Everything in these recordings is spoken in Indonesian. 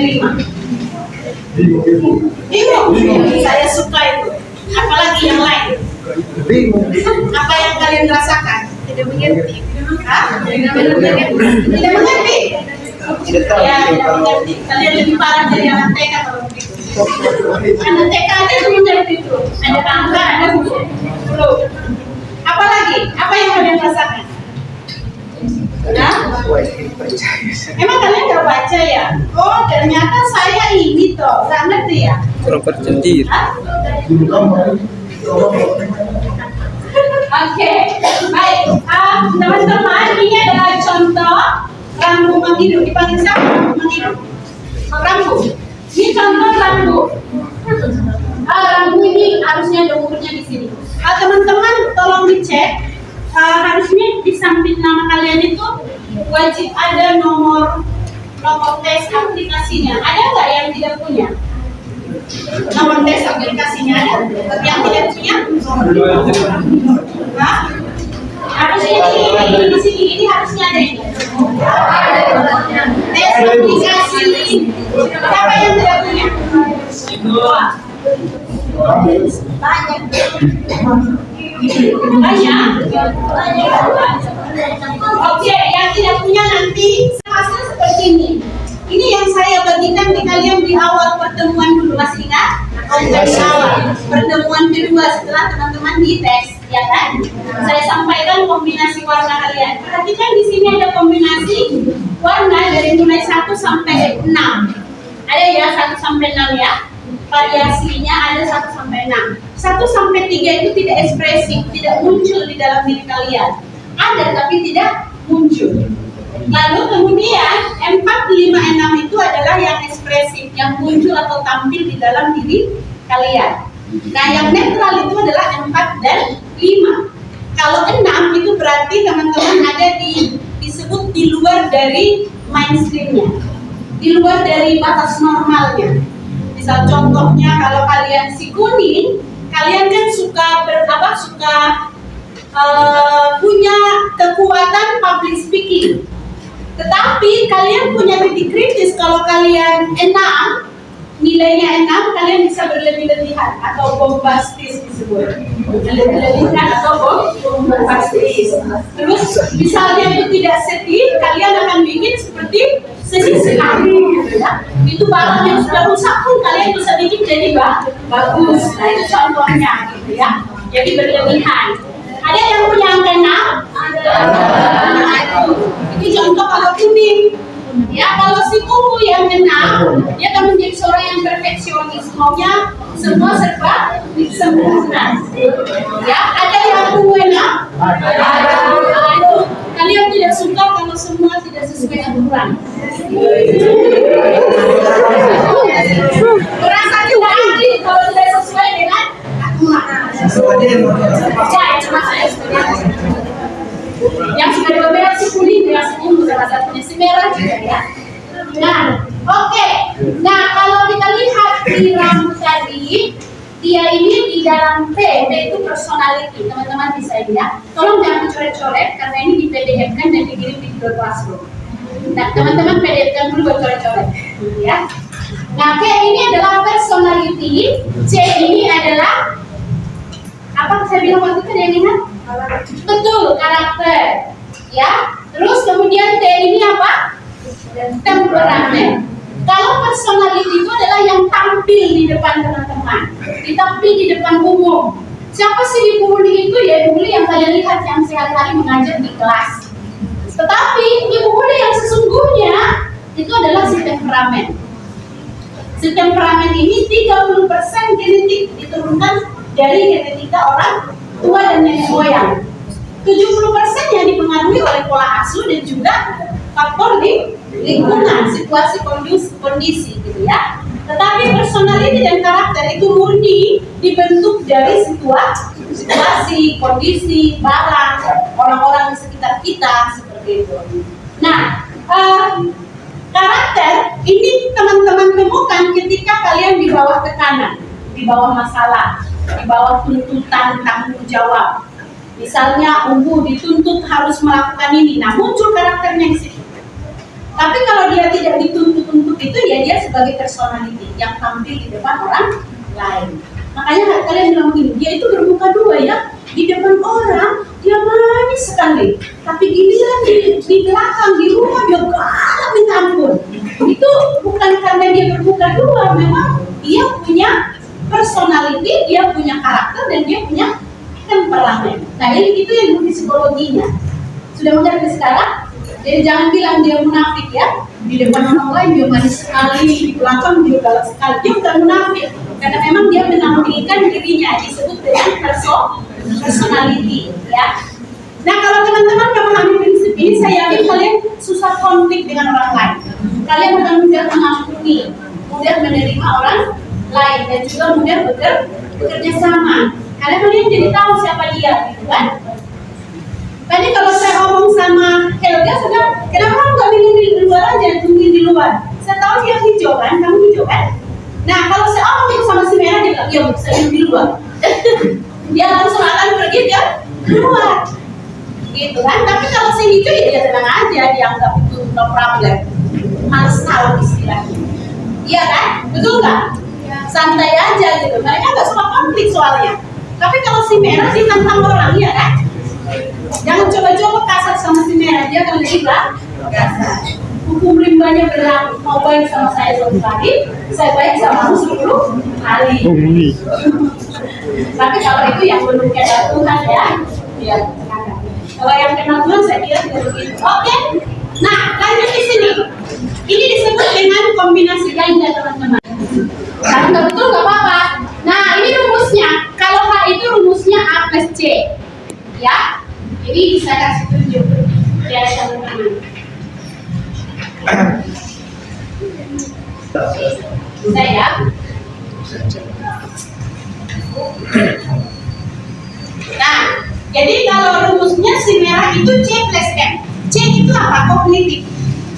menerima. Bingung. Saya suka itu. Apalagi yang lain. Apa yang kalian rasakan? Tidak mengerti. Tidak mengerti. Ya, tidak mengerti. Kalian lebih parah dari anak TK kalau begitu. Anak TK aja mengerti itu. Ada angka, ada huruf. Apalagi? Apa yang kalian rasakan? Nah? Emang kalian nggak baca ya? Oh, ternyata saya ini toh, nggak ngerti ya? Kurang percendir. Oke, baik. Teman-teman, ini adalah contoh rambu menghidup. Dipanggil siapa? Menghidup. Rambu. Ini contoh rambu. Rambu ini harusnya ada umurnya di sini. Teman-teman, tolong dicek. Harusnya di samping nama kalian itu wajib ada nomor tes aplikasinya. Ada nggak yang tidak punya? Nomor tes aplikasinya ada? Yang tidak punya? Hah? Harusnya di sini ini harusnya ada ini. Tes aplikasi. Siapa yang tidak punya? Banyak. Oke, yang tidak punya nanti hasil seperti ini. Ini yang saya bagikan di kalian di awal pertemuan dulu, masih ingat? Di awal pertemuan kedua setelah teman-teman dites, ya kan? Saya sampaikan kombinasi warna kalian. Perhatikan di sini ada kombinasi warna dari mulai 1 sampai 6. Ada ya 1 sampai 6 ya. Variasinya ada 1 sampai 6. 1 sampai 3 itu tidak ekspresif, tidak muncul di dalam diri kalian. Ada tapi tidak muncul. Lalu kemudian 4, 5, 6 itu adalah yang ekspresif, yang muncul atau tampil di dalam diri kalian. Nah, yang netral itu adalah 4 dan 5. Kalau 6 itu berarti teman-teman ada disebut di luar dari mainstreamnya, di luar dari batas normalnya. Misal contohnya kalau kalian si kuning, kalian kan suka punya kekuatan public speaking. Tetapi kalian punya titik kritis kalau kalian 6, nilainya 6, kalian bisa berlebih-lebihan atau bombastis disebut. Berlebih-lebihan atau bombastis. Terus misalnya itu tidak sedih, kalian akan bikin seperti sedih sekali gitu ya. Itu barang yang sudah rusak pun kalian bisa bikin jadi bagus. Nah, itu contohnya gitu ya. Jadi berlebihan. Ada yang punya angka 6? Itu contoh kalau kuning. Ya, kalau si ungu yang 6, dia akan menjadi seorang yang perfeksionis, maunya semua serba sempurna. Ya, ada yang ungu 6? Itu kalian tidak suka kalau semua tidak sesuai aturan. Merasa tidak adil kalau tidak sesuai dengan aturan. Yang sudah berbeda si kuning dengan si ungu, salah satunya si merah juga ya. Nah, oke. Nah, kalau kita lihat di rambut tadi, dia ini di dalam P itu personality. Teman-teman bisa lihat. Tolong jangan coret-coret karena ini di PDF-kan dan dikirim di Google Classroom. Nah, teman-teman PDF-kan dulu buat coret-coret, ya. Nah, P ini adalah personality, C ini adalah apa saya bilang waktu itu yang ingat? Betul, karakter. Ya. Terus kemudian T ini apa? Temperamen. Kalau personality itu adalah yang tampil di depan teman-teman, tampil di depan umum. Siapa sih Ibu Uli itu? Ya Ibu Uli yang kalian lihat yang sehari-hari mengajar di kelas. Tetapi Ibu Uli yang sesungguhnya itu adalah si temperamen. Si temperamen ini 30% genetik diturunkan dari genetika orang tua dan nenek moyang. 70% yang dipengaruhi oleh pola asuh dan juga faktor di lingkungan, situasi kondisi gitu ya. Tetapi personality dan karakter itu murni dibentuk dari situasi, kondisi, barang, orang-orang di sekitar kita seperti itu. Nah, karakter ini teman-teman temukan ketika kalian di bawah tekanan, di bawah masalah, di bawah tuntutan tanggung jawab. Misalnya ungu dituntut harus melakukan ini, nah muncul karakternya di situ. Tapi kalau dia tidak dituntut-tuntut itu dia sebagai personality yang tampil di depan orang lain. Makanya kalian bilang begini, dia itu bermuka dua ya. Di depan orang dia manis sekali, tapi giliran di belakang di rumah dia galak minta ampun. Itu bukan karena dia bermuka dua, memang dia punya personality, dia punya karakter, dan dia punya temperamen. Nah ini itu yang psikologinya. Sudah mengerti sekarang? Jadi jangan bilang dia munafik ya. Di depan orang lain dia manis sekali, di belakang dia galak sekali. Dia bukan munafik, karena memang dia menampilkan dirinya, disebut dengan personality ya. Nah kalau teman-teman memahami prinsip ini, saya yakin kalian susah konflik dengan orang lain. Kalian akan mudah mengampuni, mudah menerima orang lain, dan juga mudah bekerja sama. Kalian jadi tahu siapa dia, gitu kan? Tadi kalau saya ngomong sama Helga, sudah kenapa kamu nggak minum di luar aja, tungguin di luar? Saya tahu dia hijau kan, kamu hijau kan? Nah kalau saya ngomong sama si merah, dia bilang, iya saya minum di luar. Dia langsung akan pergi ke luar, gitu kan? Tapi kalau si hijau ya dia tenang aja, dia anggap itu no problem. Males tahu istilahnya, iya kan? Betul nggak? Santai aja gitu. Mereka nggak suka konflik soalnya. Tapi kalau si merah sih tentang orang, iya kan? Jangan coba-coba kasar sama si merah, dia akan lebih kasar. Hukum rimbanya berlaku, mau baik sama saya 1 kali, saya baik sama kamu 10 kali. Tapi kalau itu yang belum kenal Tuhan ya, ya. Kalau yang kenal Tuhan saya kira tidak begitu. Oke, nah lanjut di sini. Ini disebut dengan kombinasi ganda teman-teman. Kalau nggak betul nggak apa-apa. Nah ini rumusnya. Kalau H itu rumusnya A plus C, ya. Jadi saya kasih tunjuk biar teman-teman. Saya. Nah, jadi kalau rumusnya si merah itu C plus M. C itu apa? Kognitif,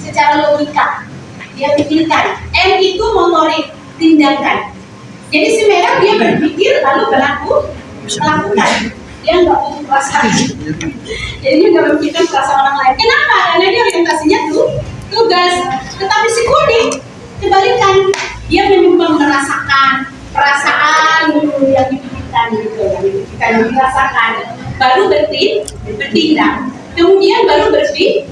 secara logika. Dia pikirkan. M itu motorik, tindakan. Jadi si merah dia berpikir lalu melakukan. Dia nggak butuh perasaan. Jadi dia nggak memikirkan perasaan orang lain. Kenapa? Karena dia orientasinya tugas. Tetapi si kuning kebalikan, dia memang merasakan perasaan yang dipikirkan gitu, yang dirasakan. Baru bertindak. Kemudian baru berpikir.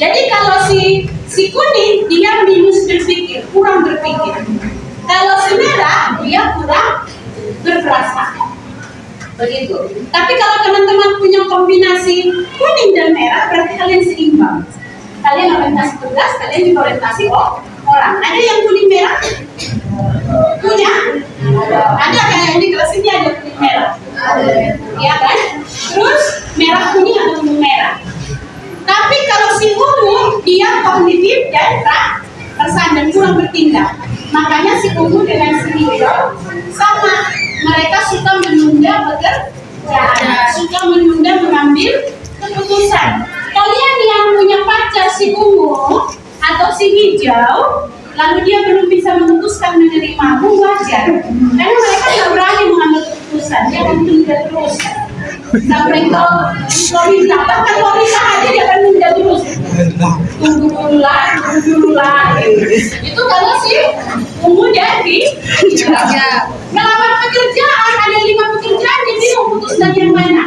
Jadi kalau si kuning dia minus berpikir, kurang berpikir. Kalau si merah dia kurang berperasaan. Begitu. Tapi kalau teman-teman punya kombinasi kuning dan merah, berarti kalian seimbang. Kalian orientasi tugas, kalian juga orientasi orang. Ada yang kuning merah? Punya? Ada kayak yang di kelas ini ada kuning merah. Iya kan? Terus merah kuning atau kuning merah. Tapi kalau si ungu dia kognitif dan perasaan dan kurang bertindak. Makanya si ungu dengan si hijau sama, mereka suka menunda pekerjaan, suka menunda mengambil keputusan. Kalian yang punya pacar si ungu atau si hijau, lalu dia belum bisa memutuskan menerimamu, wajar. Karena mereka tidak berani mengambil keputusan, dia akan tunda terus. Sampai kalau bahkan kalau nikah aja dia akan tunda terus. Tunggu dulu lah. Itu kalau si ungu jadi melamar pekerjaan, ada 5 pekerjaan, jadi mau putus dari yang mana?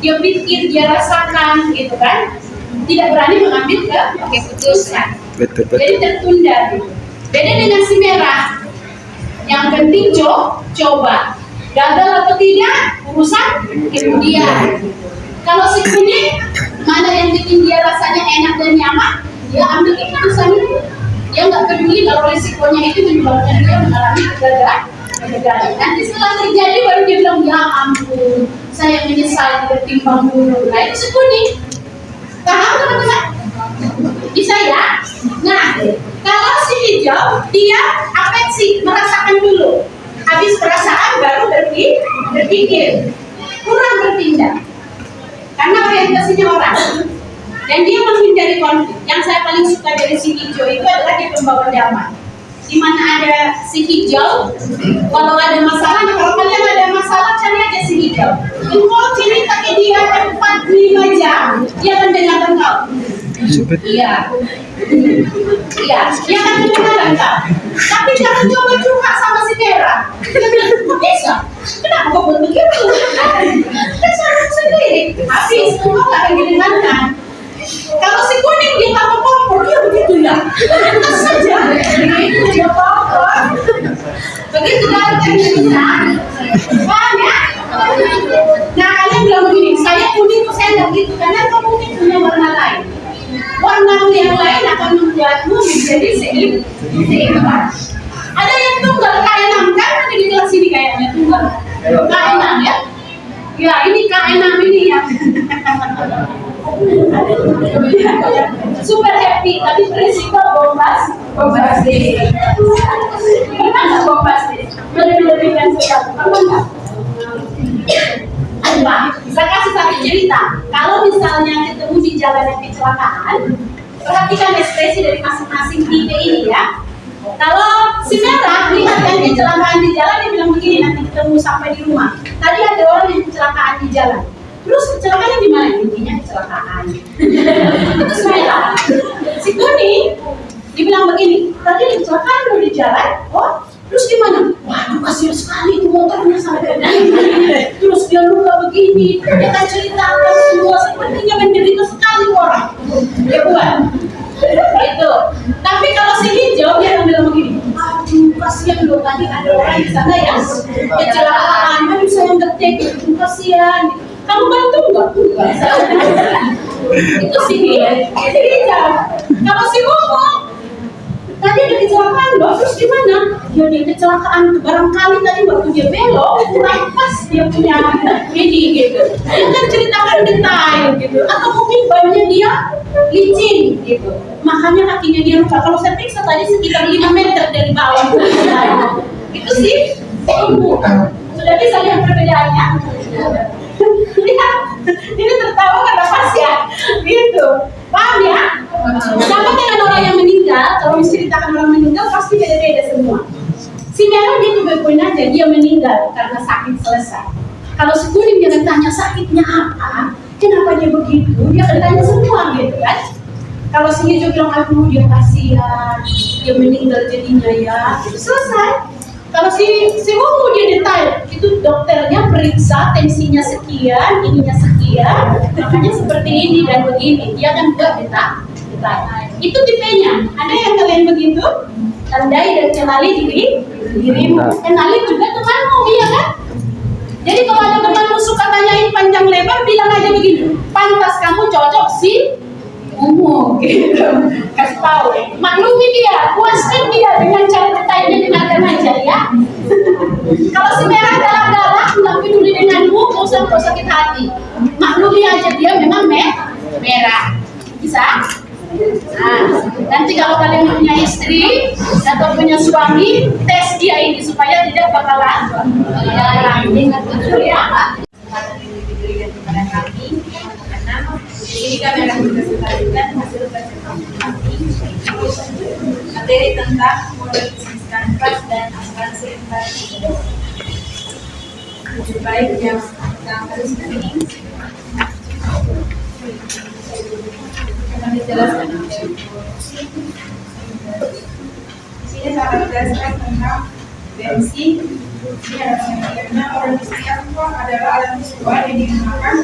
Dia pikir, dia rasakan, gitu kan? Tidak berani mengambil keputusan. Betul. Jadi tertunda. Beda dengan si merah, yang penting coba. Gagal atau tidak, urusan kemudian. Kalau si kuning, mana yang bikin dia rasanya enak dan nyaman, dia ambil keputusan itu. Dia nggak peduli kalau risikonya itu menyebabkan dia mengalami kegagalan. Nanti setelah terjadi baru dia bilang, ya ampun, saya menyesal bertimbang dulu. Nah itu si kuning. Paham teman-teman? Bisa ya? Nah, kalau si hijau, dia afeksi, merasakan dulu. Habis perasaan baru berpikir, kurang bertindak. Karena orientasinya orang. Dan dia menghindari konflik. Yang saya paling suka dari si hijau itu adalah dia pembawa damai. Di mana ada si hijau, kalau ada masalah, kalau kalian ada masalah, cari aja si hijau. Dan kalau cerita ke dia 4-5 jam, dia akan dengarkan kau. Iya. Iya, dia kan kedengaran Kak. Tapi jangan coba curhat sama si merah. Dia bilang, kok bisa? Kenapa kok buat begitu? Kan salah sendiri. Habis, kok gak akan didengarkan. Kalau si kuning dia tak kompor, dia begitu ya. Terus saja. Begitu dia kompor. Begitu datang kita. Paham ya? Nah, kalian bilang begini, saya kuning kok saya nggak gitu, karena kamu mungkin punya warna lain. Warna yang lain akan membuatmu menjadi seimbang. Ada yang tunggal K6 kan? Ada di kelas ini kayaknya tunggal K6 ya. Ya ini K6 ini ya. Super happy, tapi berisiko bombastis. Pernah nggak bombastis? Lebih-lebihkan sekali. Pernah nggak? Pak, saya kasih satu cerita. Kalau misalnya ketemu di jalan yang kecelakaan, perhatikan ekspresi dari masing-masing tipe ini ya. Kalau si merah lihat yang kecelakaan di jalan, dia bilang begini, nanti ketemu sampai di rumah. Tadi ada orang yang kecelakaan di jalan. Terus kecelakaannya di mana? Intinya kecelakaan. Itu si merah. Si kuning, dia bilang begini, tadi kecelakaan udah di jalan. Oh, terus gimana? Waduh, kasihan sekali itu motornya sampai begini. Terus dia luka begini. Dia kan ceritakan semua, sepertinya menderita sekali orang. Ya bukan? Gitu. Tapi kalau si hijau dia akan bilang begini, aduh kasihan loh, tadi ada orang di sana ya kecelakaan, kan bisa yang ngetek, kasihan. Kamu bantu nggak? Itu si hijau. Kalau si ungu, tadi ada kecelakaan loh, terus gimana? Dia kecelakaan barangkali tadi waktu dia belok kurang pas dia punya ini gitu. Dia kan ceritakan detail gitu. Atau mungkin bannya dia licin gitu. Makanya kakinya dia luka. Kalau saya periksa tadi sekitar 5 meter dari bawah. Itu sih. Sudah bisa lihat perbedaannya? Lihat, ini tertawa karena pas ya, gitu. Paham ya? Sama dengan orang yang meninggal, kalau menceritakan orang meninggal pasti beda-beda semua. Si merah dia juga aja dia meninggal karena sakit selesai. Kalau si kuning dia tanya sakitnya apa, kenapa dia begitu, dia akan tanya semua gitu kan. Kalau si hijau bilang aduh dia kasihan, dia meninggal jadinya ya, itu selesai. Kalau si ungu dia detail, itu dokternya periksa tensinya sekian, ininya sekian, makanya seperti ini dan begini, dia akan buat detail. Itu tipenya. Ada yang kalian begitu? Tandai dan kenali dirimu. Kenali juga temanmu, iya kan? Jadi kalau ada temanmu suka tanyain panjang lebar, bilang aja begini, pantas kamu cocok si ungu, gitu. Kasih tahu, maklumi dia, puaskan dia dengan cara detailnya, dengarkan aja ya. Kalau si merah galak-galak, nggak peduli denganmu, nggak usah sakit hati. Maklumi aja dia memang merah. Bisa? Nah, nanti kalau kalian punya istri atau punya suami, tes dia ini supaya tidak bakalan ingat betul ya. Diberikan kepada kami karena ini kami akan mempresentasikan hasil presentasi kami materi tentang model bisnis kanvas dan asuransi inflasi. Lebih baik yang kita harus ini akan dijelaskan oleh sini saya akan menjelaskan tentang bensin. Ini adalah orang Islam adalah alat visual yang digunakan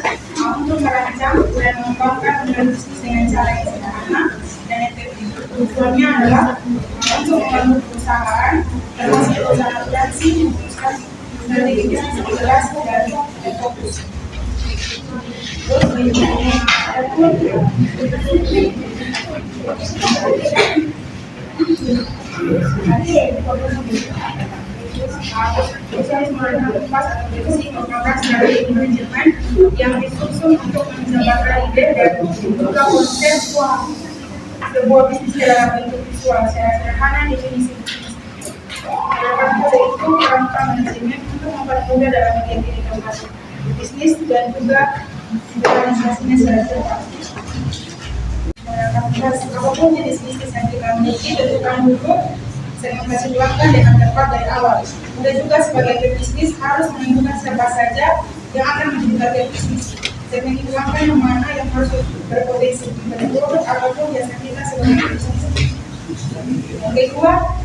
untuk merancang dan mengembangkan model bisnis dengan cara yang sederhana dan efektif. Tujuannya adalah untuk membantu perusahaan termasuk perusahaan asuransi memutuskan strategi bisnis yang jelas dan fokus. Terus berikutnya spesialis mengemas atau divisi merupakan strategi manajemen yang disusun untuk menjabarkan ide dan juga konsep sebuah bisnis dalam bentuk visual secara sederhana definisi bisnis. Dalam hal itu kerangka manajemen untuk mempermudah dalam mengidentifikasi bisnis dan juga organisasinya secara cepat. Apapun jenis bisnis yang kita miliki, tentukan dulu segmentasi pelanggan dengan tepat dari awal. Kita juga sebagai pebisnis harus menentukan siapa saja yang akan menjadi target bisnis. segmen pelanggan yang mana yang harus berpotensi menurut apapun jasa kita sebagai bisnis. Yang kedua,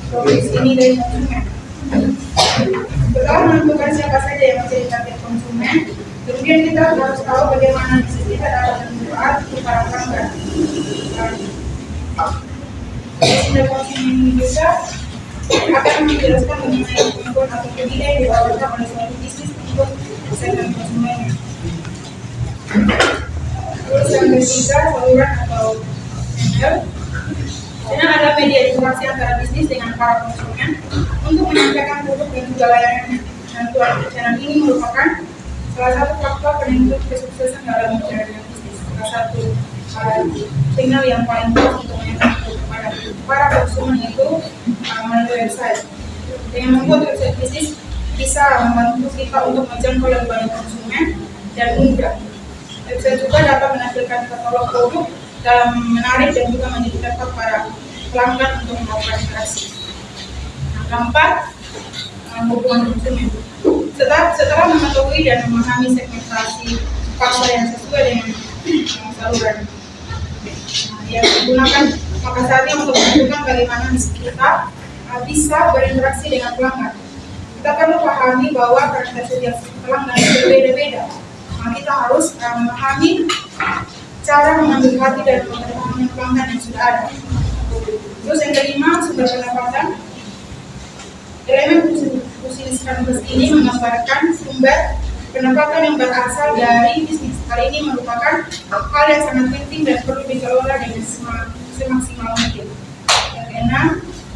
profit ini dari konsumen. Setelah menentukan siapa saja yang menjadi target konsumen, kemudian kita harus tahu bagaimana bisnis kita dapat bermanfaat untuk para pelanggan. Sudah konsumen ini juga akan menjelaskan mengenai kemampuan atau nilai yang ditawarkan oleh suatu bisnis untuk segmen konsumennya. Terus yang ketiga, saluran atau channel. Channel adalah media interaksi antara bisnis dengan para konsumen untuk menyampaikan produk dan juga layanannya. Dan channel ini merupakan salah satu faktor penentu kesuksesan dalam menjalankan bisnis. Salah satu sinyal yang paling kuat untuk menyampaikan kepada para konsumen itu melalui website. Dengan membuat website bisnis bisa membantu kita untuk menjangkau lebih banyak konsumen dan mudah. Website juga dapat menampilkan katalog produk dalam menarik dan juga menjadi tempat para pelanggan untuk melakukan interaksi. Yang keempat, hubungan konsumen. Setelah mengetahui dan memahami segmentasi pasar yang sesuai dengan saluran yang digunakan, maka saatnya untuk menentukan bagaimana kita bisa berinteraksi dengan pelanggan. Kita perlu pahami bahwa karakteristik pelanggan berbeda-beda. Kita harus memahami cara mengambil hati dan mempertahankan pelanggan yang sudah ada. Terus yang kelima, sumber pendapatan. Elemen bisnis canvas ini menggambarkan sumber pendapatan yang berasal dari bisnis. Hal ini merupakan hal yang sangat penting dan perlu dikelola dengan semaksimal mungkin. Yang keenam,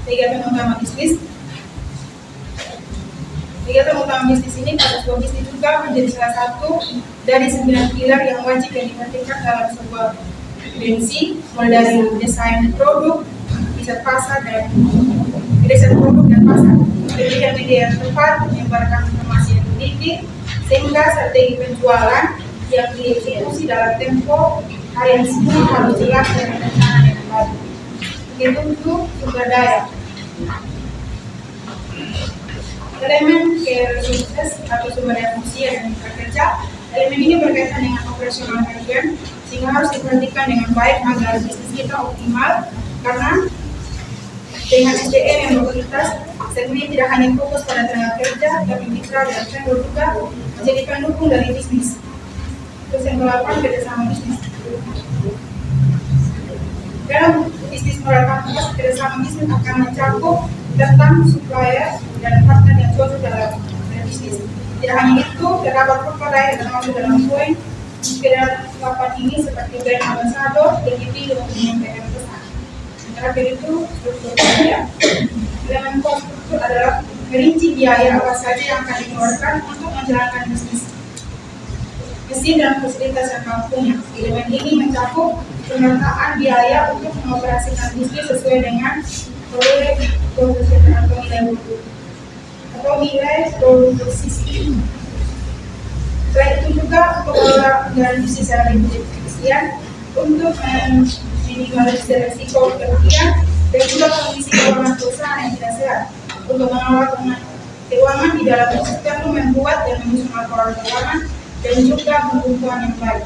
kegiatan utama bisnis. Kegiatan utama bisnis ini pada sebuah bisnis juga menjadi salah satu dari 9 pilar yang wajib yang diperhatikan dalam sebuah dimensi, mulai dari desain produk, riset pasar dan riset produk dan pasar, kemudian media yang tepat, menyebarkan informasi yang teliti, sehingga strategi penjualan yang dieksekusi dalam tempo hari yang sebelum harus jelas dan rencana yang baik. Begitu untuk sumber daya. Elemen care resources atau sumber daya manusia dan kerja. Elemen ini berkaitan dengan operasional manajemen, sehingga harus diperhatikan dengan baik agar bisnis kita optimal. Karena dengan SDM yang berkualitas, segmen tidak hanya fokus pada tenaga kerja, tapi mitra dan vendor juga menjadi pendukung dari bisnis. Terus yang ke-8, kerjasama bisnis. Dalam bisnis merupakan kerjasama bisnis akan mencakup tentang supplier dan partner yang cocok dalam bisnis. Tidak hanya itu, terdapat faktor lain yang termasuk dalam poin sekedar 8 ini seperti brand ambassador, DGP untuk menyampaikan pesan. Terakhir itu struktur biaya. Elemen struktur adalah merinci biaya apa saja yang akan dikeluarkan untuk menjalankan bisnis. Mesin dan fasilitas yang mampunya. Elemen ini mencakup pemetaan biaya untuk mengoperasikan bisnis sesuai dengan proyek profesional atau nilai produksi. Selain itu juga pengelola anggaran bisnis secara efisien untuk minimalisir risiko kerugian dan juga kondisi keuangan perusahaan yang tidak sehat. Untuk mengelola keuangan di dalam bisnis perlu membuat dan menyusun laporan keuangan dan juga pembukuan yang baik.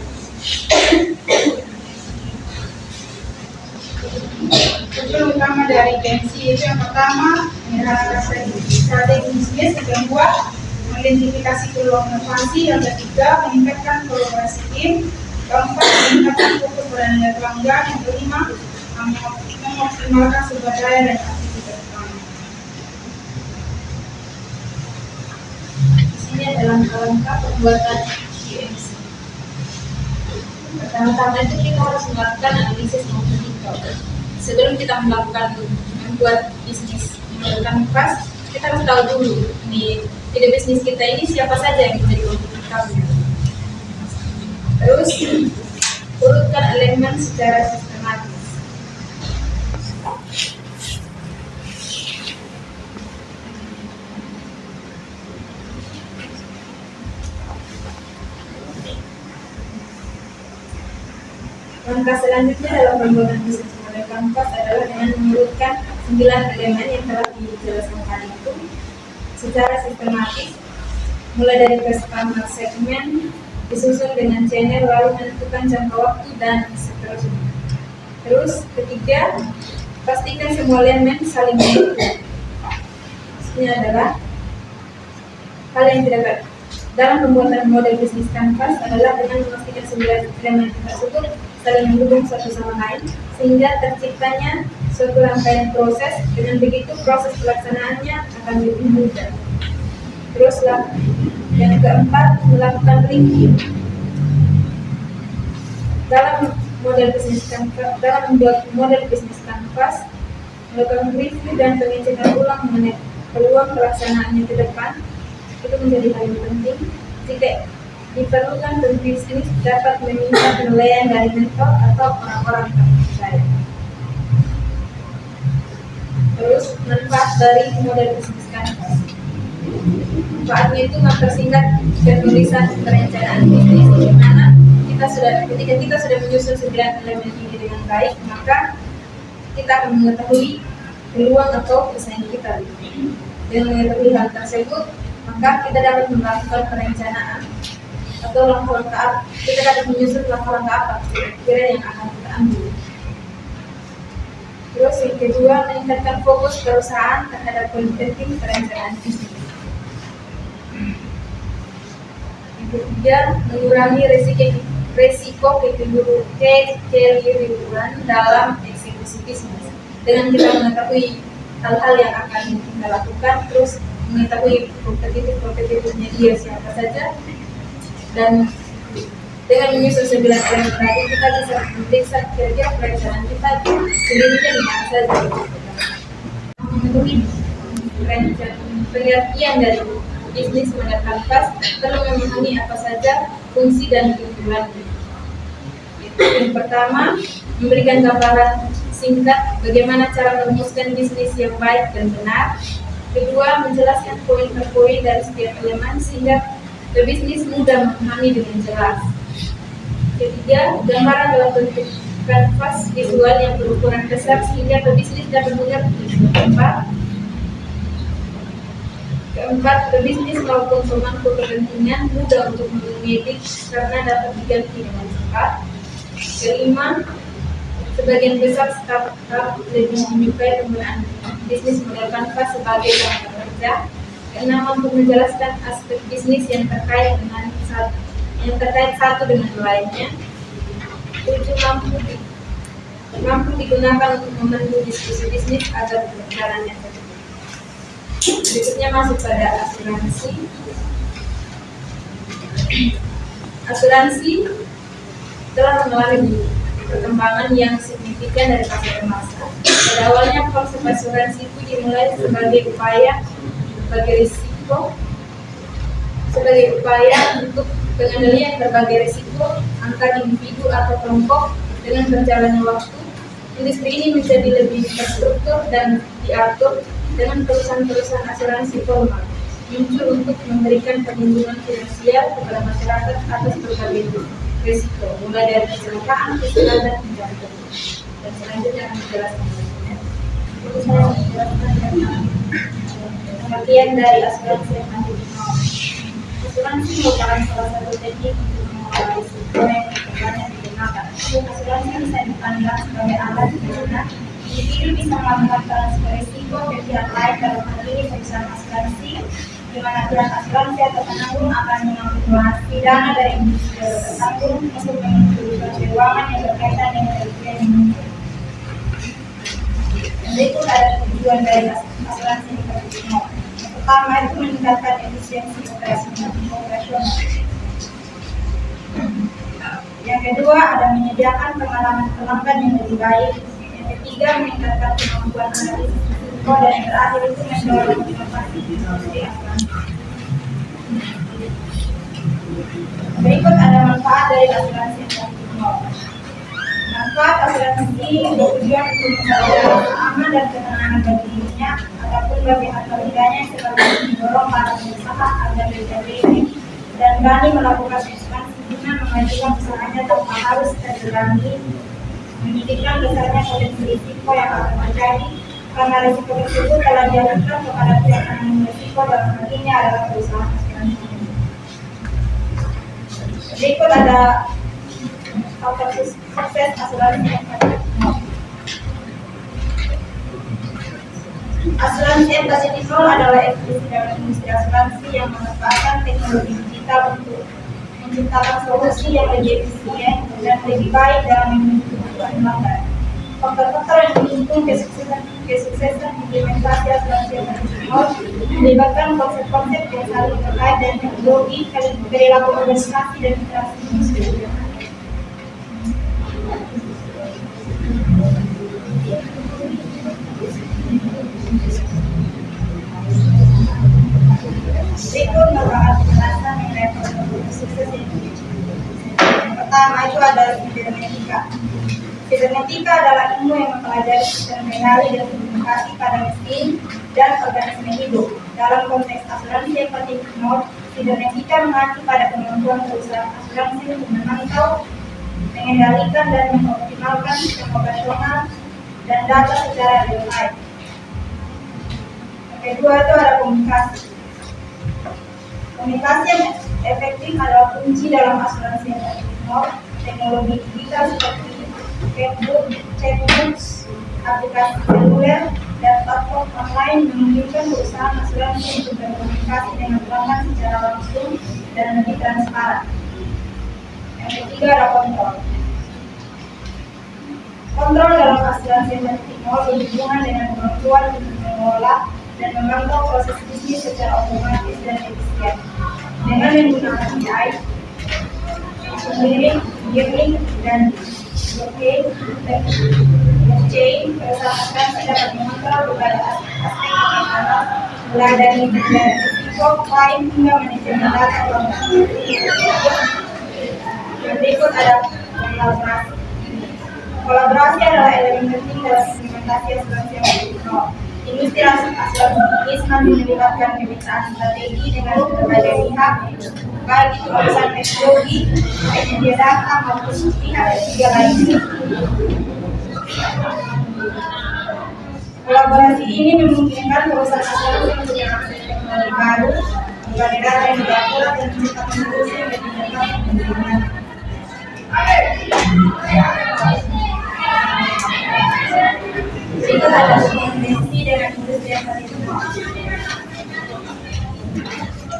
Tujuan utama dari pensi itu yang pertama menyerahkan strategi bisnis, yang kedua mengidentifikasi peluang inovasi, yang ketiga meningkatkan kolaborasi tim, keempat meningkatkan fokus pada nilai pelanggan, yang kelima mengoptimalkan sumber daya dan aktivitas pelanggan. Di sini adalah langkah pembuatan GMC. Pertama-tama itu kita harus melakukan analisis marketing. Sebelum kita membuat bisnis menggunakan pas, kita harus tahu dulu di bisnis kita ini siapa saja yang menjadi kompetitor. Terus urutkan elemen secara sistematis. Langkah selanjutnya dalam pembuatan bisnis model kanvas adalah dengan mengurutkan 9 elemen yang telah dijelaskan tadi itu secara sistematis, mulai dari customer segment, disusun dengan channel, lalu menentukan jangka waktu dan seterusnya. Terus ketiga, pastikan semua elemen saling mendukung. Maksudnya adalah hal yang tidak dalam pembuatan model bisnis kanvas adalah dengan memastikan semua elemen tersebut saling mendukung satu sama lain sehingga terciptanya suatu rangkaian proses. Dengan begitu proses pelaksanaannya akan lebih mudah. Teruslah yang keempat, melakukan review. Dalam membuat model bisnis kanvas, melakukan review dan pengecekan ulang mengenai peluang pelaksanaannya ke depan itu menjadi hal yang penting. Jika diperlukan, pebisnis dapat meminta penilaian dari mentor atau orang-orang terpercaya. Terus manfaat dari model bisnis kanvas. Manfaatnya itu mempersingkat penulisan perencanaan bisnis, di mana ketika kita sudah menyusun 9 elemen ini dengan baik, maka kita akan mengetahui peluang atau pesaing kita. Dengan mengetahui hal tersebut, maka kita dapat melakukan perencanaan atau langkah-langkah, kita dapat menyusun langkah-langkah apa kira-kira yang akan kita ambil. Terus yang kedua, meningkatkan fokus perusahaan terhadap poin penting perencanaan bisnis. Yang ketiga, mengurangi resiko kekeliruan dalam eksekusi bisnis. Dengan kita mengetahui hal-hal yang akan kita lakukan, terus mengetahui kompetitifnya dia siapa saja, dan dengan menyusun 9 elemen tadi kita bisa memeriksa kira-kira perencanaan kita sedikitnya di mana saja. Mengetahui pengertian dari bisnis model kanvas, perlu memahami apa saja fungsi dan keunggulannya. Yang pertama, memberikan gambaran singkat bagaimana cara merumuskan bisnis yang baik dan benar. Kedua, menjelaskan poin per poin dari setiap elemen sehingga pebisnis mudah memahami dengan jelas. Ketiga, gambaran dalam bentuk kanvas visual yang berukuran besar sehingga pebisnis dapat mengerti. Keempat, pebisnis maupun pemangku kepentingan mudah untuk mengedit karena dapat diganti dengan cepat. Kelima, sebagian besar startup lebih menyukai penggunaan bisnis model kanvas sebagai cara kerja. Keenam, untuk menjelaskan aspek bisnis yang terkait satu dengan lainnya. 7, mampu digunakan untuk memandu diskusi bisnis agar berjalan yang efektif. Berikutnya masuk pada asuransi. Asuransi telah mengalami perkembangan yang signifikan dari pasar masa. Pada awalnya konsep asuransi itu dimulai sebagai upaya untuk pengendalian berbagai risiko antar individu atau kelompok. Dengan berjalannya waktu, industri ini menjadi lebih terstruktur dan diatur dengan perusahaan-perusahaan asuransi formal muncul untuk memberikan perlindungan finansial kepada masyarakat atas berbagai risiko, mulai dari kecelakaan, kesehatan, dan dan selanjutnya akan dijelaskan. Itu saya menjelaskan tentang pengertian dari asuransi yang nanti dikenal. Asuransi merupakan salah satu teknik untuk mengelola risiko yang banyak digunakan. Asuransi bisa dipandang sebagai alat di mana individu bisa melakukan transfer risiko ke pihak lain, dalam hal ini perusahaan asuransi, di mana pihak asuransi atau penanggung akan mengakumulasi dana dari individu tertanggung untuk memenuhi keuangan yang berkaitan dengan kerugian yang muncul. Berikut ada tujuan dari asuransi di Pertama. Pertama itu meningkatkan efisiensi operasional. Yang kedua ada menyediakan pengalaman pelanggan yang lebih baik. Yang ketiga meningkatkan kemampuan analisis risiko, dan yang terakhir itu mendorong inovasi industri asuransi. Berikut ada manfaat dari asuransi konvensional. Manfaat asuransi bertujuan untuk memperoleh aman dan ketenangan bagi dirinya ataupun bagi harga tidaknya, sebagai mendorong para pengusaha agar lebih dan berani melakukan asuransi guna memajukan usahanya tanpa harus terbebani memikirkan besarnya potensi risiko yang akan terjadi, karena risiko tersebut telah dialihkan kepada pihak penanggung risiko, dalam hal ini adalah perusahaan asuransi. Berikut ada faktor sukses asuransi empati. Asuransi empati Nol adalah institusi dalam industri asuransi yang memanfaatkan teknologi digital untuk menciptakan solusi yang lebih efisien dan lebih baik dalam memenuhi kebutuhan pelanggan. Faktor-faktor yang mendukung kesuksesan implementasi asuransi empati Nol melibatkan konsep-konsep yang saling terkait dan teknologi, perilaku organisasi dan interaksi industri. Berikut merupakan penjelasan mengenai faktor sukses ini. Pertama itu adalah sibernetika. Sibernetika adalah ilmu yang mempelajari sistem kendali dan komunikasi pada mesin dan organisme hidup. Dalam konteks asuransi empati Nol, sibernetika mengacu pada kemampuan perusahaan asuransi untuk memantau, mengendalikan dan mengoptimalkan sistem operasional dan data secara real time. Yang kedua itu ada komunikasi. Komunikasi yang efektif adalah kunci dalam asuransi empati Nol. Teknologi digital seperti Facebook, chatboots, aplikasi seluler, dan platform online memungkinkan perusahaan asuransi untuk berkomunikasi dengan pelanggan secara langsung dan lebih transparan. Yang ketiga ada kontrol. Kontrol dalam asuransi empati Nol berhubungan dengan kemampuan untuk mengelola dan memantau proses bisnis secara otomatis dan efisien. Dengan menggunakan AI, engineering, dan blockchain, perusahaan asuransi dapat mengontrol berbagai aspek operasional, mulai dari risiko, klaim hingga manajemen data pelanggan. Yang berikut ada kolaborasi. Kolaborasi adalah elemen penting dalam implementasi asuransi empati Nol. Industri asuransi bisnis melibatkan kemitraan strategi dengan berbagai pihak, baik itu perusahaan teknologi, penyedia data maupun pihak ketiga lainnya. Kolaborasi ini memungkinkan perusahaan asuransi untuk mengakses teknologi baru, berbagai data yang diakurat dan menciptakan solusi yang lebih tepat untuk pengguna. Berikut ada kompetensi dengan industri empati Nol.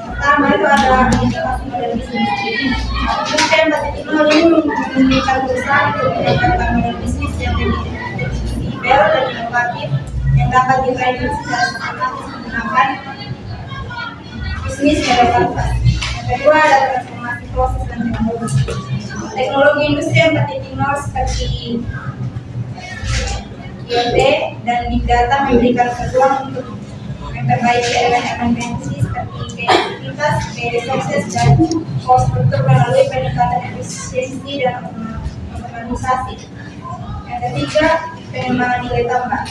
Pertama itu adalah inovasi model bisnis. Industri empati Nol ini memungkinkan perusahaan untuk mendapatkan model bisnis yang lebih fleksibel dan inovatif yang dapat diraih secara sistematis menggunakan bisnis model kanvas. Yang kedua ada transformasi proses dan teknologi. Teknologi industri empati Nol seperti IoT dan Big Data memberikan peluang untuk memperbaiki elemen-elemen bisnis seperti kreativitas, resources, dan cost struktur melalui peningkatan efisiensi dan otomatisasi. Yang ketiga, pengembangan nilai tambah.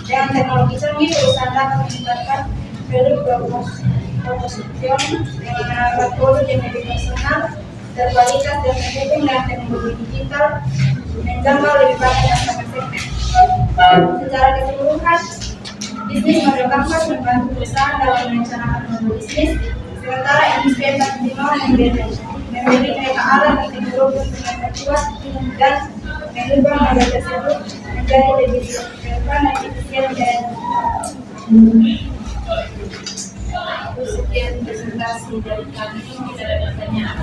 Dengan teknologi canggih, perusahaan dapat meningkatkan value proposition dengan menawarkan produk yang lebih personal, berkualitas dan mendukung dengan teknologi digital, menjangkau lebih banyak customer segment. Secara keseluruhan, bisnis model kanvas membantu perusahaan dalam merencanakan model bisnis, sementara industri empati Nol memberi mereka alat dan teknologi untuk memperkuat dan mengubah model tersebut menjadi lebih relevan dan efisien dan sekian presentasi dari kami. Kita ada pertanyaan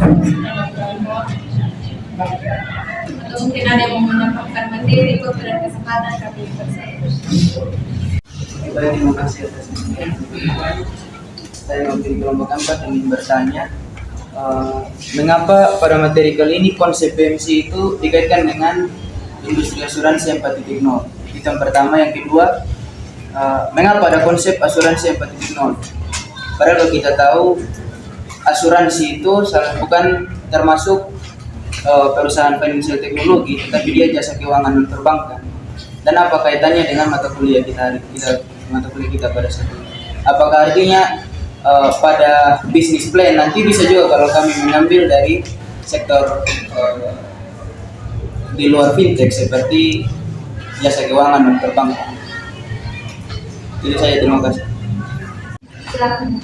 atau mungkin ada yang mau menyampaikan materi itu pada kesempatan kami bersama. Baik, terima kasih atas saya mewakili kelompok 4 ingin bertanya mengapa pada materi kali ini konsep PMC itu dikaitkan dengan industri asuransi 4.0. Itu yang pertama. Yang kedua, mengapa ada konsep asuransi 4.0? Padahal kalau kita tahu asuransi itu bukan termasuk perusahaan financial teknologi, tetapi dia jasa keuangan non perbankan. Dan apa kaitannya dengan mata kuliah kita pada saat ini? Apakah artinya pada bisnis plan nanti bisa juga kalau kami mengambil dari sektor di luar fintech seperti jasa keuangan non perbankan? Itu saya, terima kasih. Silakan.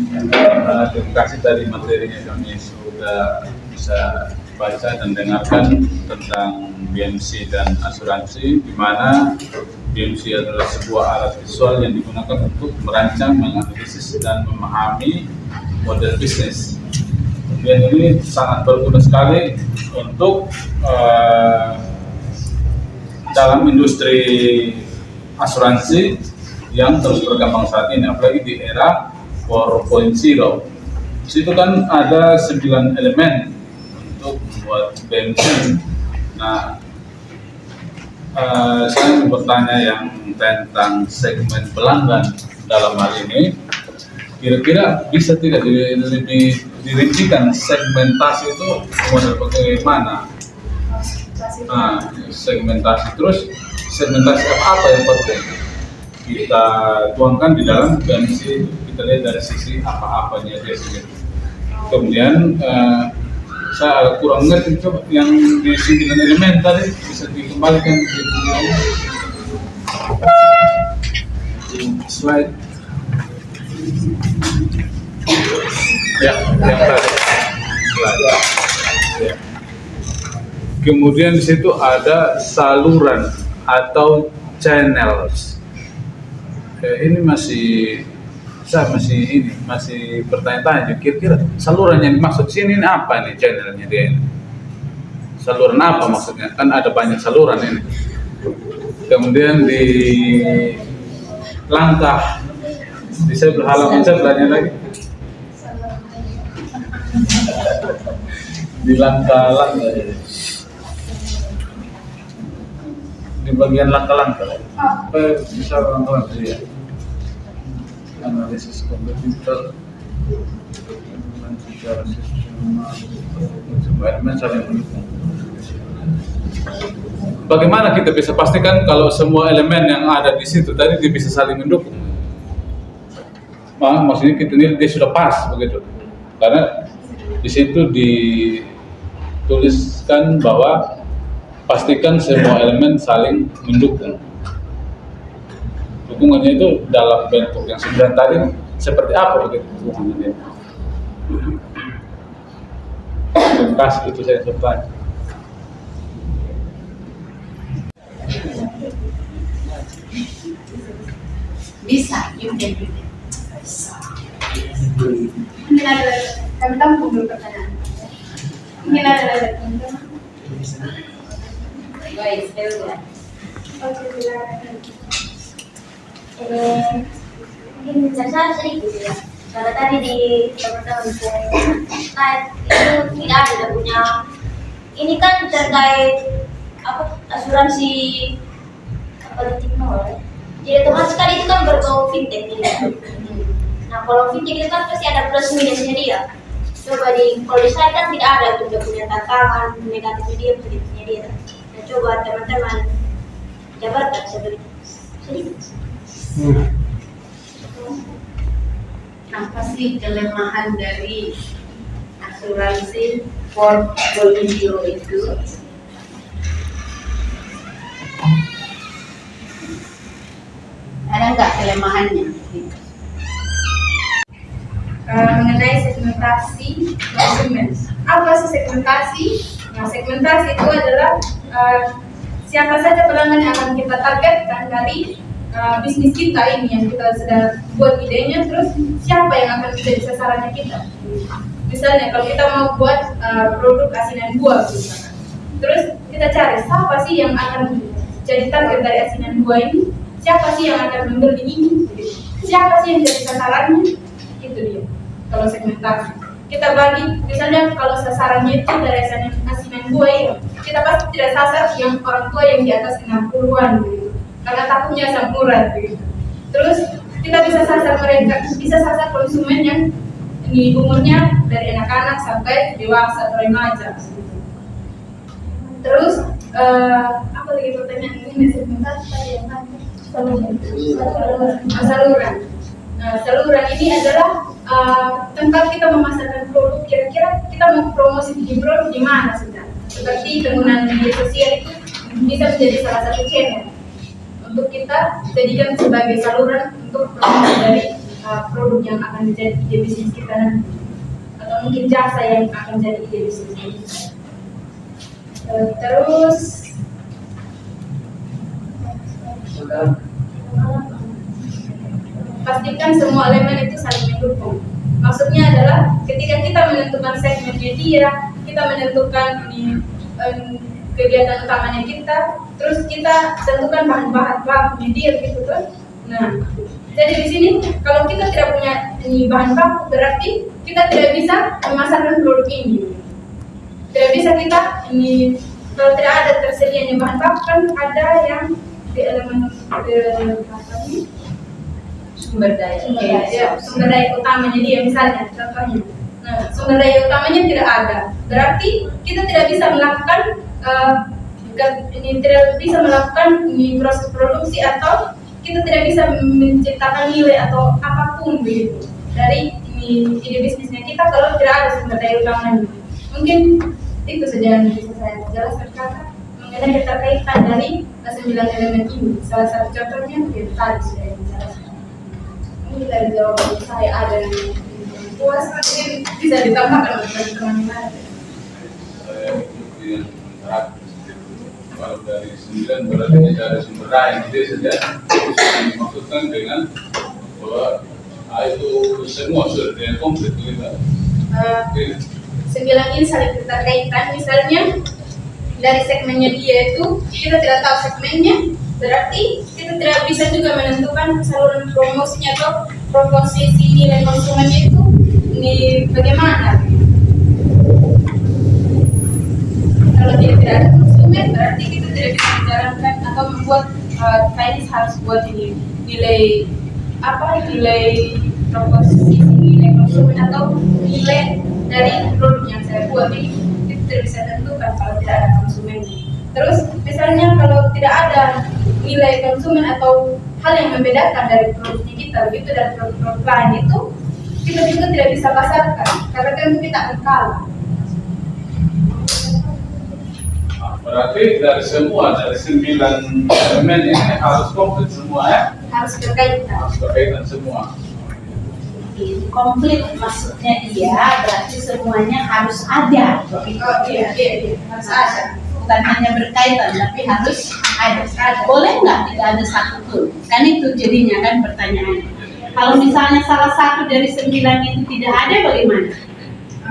Terima kasih dari materinya kami sudah bisa baca dan dengarkan tentang BMC dan asuransi, di mana BMC adalah sebuah alat visual yang digunakan untuk merancang, menganalisis, dan memahami model bisnis. Kemudian ini sangat berguna sekali untuk dalam industri asuransi yang terus berkembang saat ini, apalagi di era 4.0. Di situ kan ada 9 elemen untuk membuat BMC. Nah, saya mau bertanya yang tentang segmen pelanggan dalam hal ini. Kira-kira bisa tidak lebih dirincikan segmentasi itu model bagaimana? Nah, segmentasi terus segmentasi apa yang penting kita tuangkan di dalam BMC, kita lihat dari sisi apa-apanya dia sendiri. Kemudian saya agak kurang ngerti, coba yang di 9 elemen tadi bisa dikembalikan di slide. Ya, yang tadi. Ya. Kemudian di situ ada saluran atau channels. Ini masih bertanya-tanya. Kira-kira saluran yang dimaksud sini ini apa nih, channelnya dia ini? Saluran apa maksudnya? Kan ada banyak saluran ini. Kemudian di langkah, bisa berhalaman saya belajar lagi. Di langkah-langkah, di bagian langkah-langkah, bisa langkah-langkah ya. Analisis komputer, secara sistem, saling mendukung. Bagaimana kita bisa pastikan kalau semua elemen yang ada di situ tadi dia bisa saling mendukung? Maksudnya kita nilai dia sudah pas begitu, karena di situ dituliskan bahwa pastikan semua elemen saling mendukung. Dukungannya itu dalam bentuk yang 9 tadi seperti apa begitu dukungannya? Terima kasih, itu saya bertanya. Bisa, you can do it. Mungkin ada lagi, kami tampung dulu pertanyaan. Mungkin ada lagi. Baik, saya oke, silakan. Mungkin saya sedikit ya. Karena tadi di teman-teman slide itu tidak ada punya. Ini kan terkait asuransi politik nol. Jadi otomatis sekali itu kan berbau fintech gitu. Nah kalau fintech itu kan pasti ada plus minusnya dia. Coba kalau di slide kan tidak ada tuh, dia punya tantangan negatifnya dia, positifnya dia. Nah coba teman-teman jabarkan sedikit. Apa sih kelemahan dari asuransi portfolio itu? Ada nggak kelemahannya? Mengenai segmentasi konsumen. Apa sih segmentasi? Nah, segmentasi itu adalah siapa saja pelanggan yang akan kita targetkan dari bisnis kita ini yang kita sudah buat idenya, terus siapa yang akan menjadi sasarannya kita. Misalnya kalau kita mau buat produk asinan buah misalkan, terus kita cari siapa sih yang akan jadi target dari asinan buah ini, siapa sih yang akan membeli ini, siapa sih yang jadi sasarannya, itu dia. Kalau segmentasi kita bagi, misalnya kalau sasarannya itu dari asinan buah ya, kita pasti tidak sasar yang orang tua yang di atas 60-an gitu, karena takutnya asam urat gitu. Terus kita bisa sasar mereka, bisa sasar konsumen yang ini umurnya dari anak-anak sampai dewasa atau remaja gitu. Terus apa lagi pertanyaan ini? Segmentasi tadi yang tadi saluran. Nah, saluran ini adalah tempat kita memasarkan produk. Kira-kira kita mau promosi di produk di mana sudah? Seperti penggunaan media sosial itu bisa menjadi salah satu channel untuk kita jadikan sebagai saluran untuk promosi dari produk yang akan menjadi ide bisnis kita nanti, atau mungkin jasa yang akan jadi ide bisnis kita. Terus pastikan semua elemen itu saling mendukung. Maksudnya adalah ketika kita menentukan segmen media, kita menentukan kegiatan utamanya kita, terus kita tentukan bahan-bahan baku media gitu kan. Nah, jadi di sini kalau kita tidak punya bahan baku, berarti kita tidak bisa memasarkan produk ini. Tidak bisa kita kalau tidak ada tersedianya bahan baku, kan ada yang di elemen sumber daya utamanya dia, misalnya contohnya. Nah, sumber daya utamanya tidak ada, berarti kita tidak bisa melakukan proses produksi, atau kita tidak bisa menciptakan nilai atau apapun begitu dari ide bisnisnya kita kalau tidak ada sumber daya utamanya. Mungkin itu saja yang bisa saya jelaskan kakak mengenai keterkaitan dari 9 elemen ini. Salah satu contohnya tadi sudah dijelaskan. Ini dari jawaban saya ada yang puas, mungkin bisa ditambahkan oleh teman-teman lain. Saya ikuti yang terakhir. Kalau dari 9 berarti dari sumber daya itu saja. Yang dimaksudkan dengan bahwa itu semua sudah dengan komplit gitu. 9 ini saling keterkaitan. Misalnya dari segmennya dia itu kita tidak tahu segmennya, berarti kita tidak bisa juga menentukan saluran promosinya atau proposisi nilai konsumennya itu bagaimana. Kalau tidak ada konsumen, berarti kita tidak bisa menjalankan atau membuat Chinese harus buat nilai proposisi nilai konsumen atau nilai dari produk yang saya buat ini kita tidak bisa tentukan kalau tidak ada konsumen. Terus misalnya kalau tidak ada nilai konsumen atau hal yang membedakan dari produknya kita, begitu dari produk-produk lain itu kita juga tidak bisa pasarkan karena kan kita akan kalah. Berarti dari 9 elemen ini harus komplit semua ya? Harus berkaitan. Harus berkaitan semua. Komplit maksudnya dia berarti semuanya harus ada. Iya, harus ada. Bukan hanya berkaitan tapi harus ada. Boleh nggak tidak ada satu pun? Kan itu jadinya kan pertanyaannya. Kalau misalnya salah satu dari 9 itu tidak ada, bagaimana?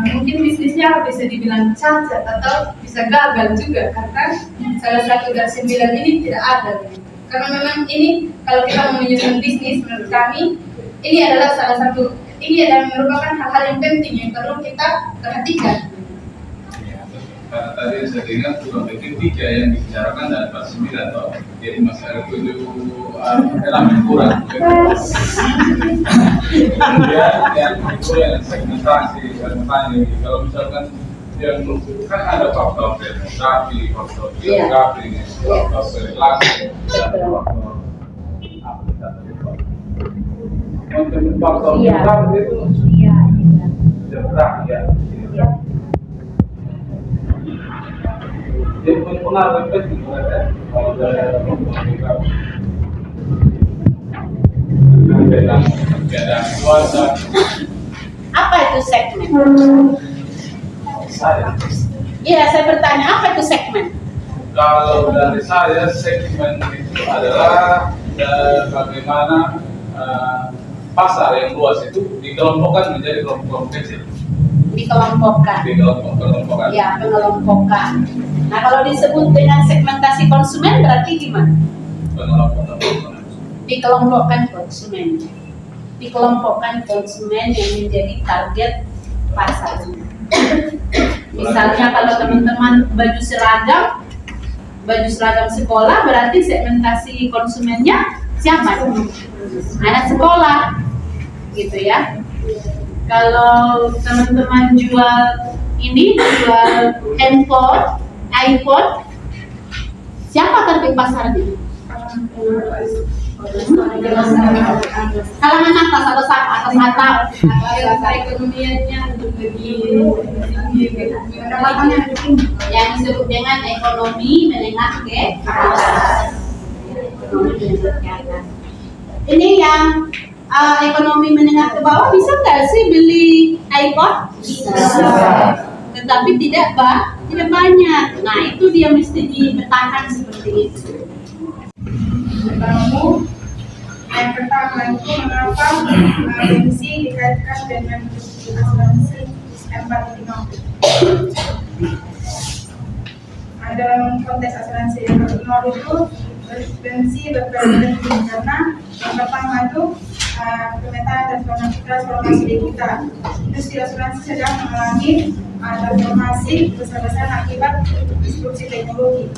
Mungkin bisnisnya bisa dibilang cacat atau bisa gagal juga karena salah satu dari 9 ini tidak ada. Karena memang ini kalau kita mau menyusun bisnis, menurut kami ini adalah salah satu, ini adalah merupakan hal-hal yang penting yang perlu kita perhatikan. Karena tadi saya dengar kurang lebih 3 yang dibicarakan dan 9 toh. Jadi masih ada 7 elemen kurang. Kemudian yang kedua yang segmentasi, kalau misalkan yang kan ada faktor demografi, faktor geografi, faktor relasi, faktor untuk faktor geografi itu geografi ya. Jadi pengaruh penting kalau dari geografi. Beda kuasa. Apa itu segmen? Saya. Iya, saya bertanya apa itu segmen? Kalau dari saya segmen itu adalah bagaimana pasar yang luas itu dikelompokkan menjadi kelompok-kelompok kecil. Dikelompokkan. Dikelompokkan. Ya, pengelompokan. Nah, kalau disebut dengan segmentasi konsumen berarti gimana? Pengelompokan. Dikelompokkan konsumen. Dikelompokkan konsumen yang menjadi target pasarnya. Misalnya kalau teman-teman baju seragam sekolah berarti segmentasi konsumennya siapa? Anak sekolah, gitu ya. Kalau teman-teman jual handphone, iPhone, siapa target pasarnya? Kalangan atas atau atas atap? Ekonominya lebih Yang disebut dengan ekonomi menengah ke atas. Ekonomi menengah ke atas. Ini yang ekonomi menengah ke bawah bisa nggak sih beli iPod? Bisa. Tetapi tidak banyak. Nah itu dia mesti dipetakan seperti itu. Pertama, yang pertama itu mengapa bensin dikaitkan dengan asuransi 4.0. Dalam konteks asuransi 4.0 itu bensin berkaitan karena yang pertama itu pemetaan transformasi di kita. Industri asuransi sedang mengalami transformasi besar-besaran akibat disrupsi teknologi.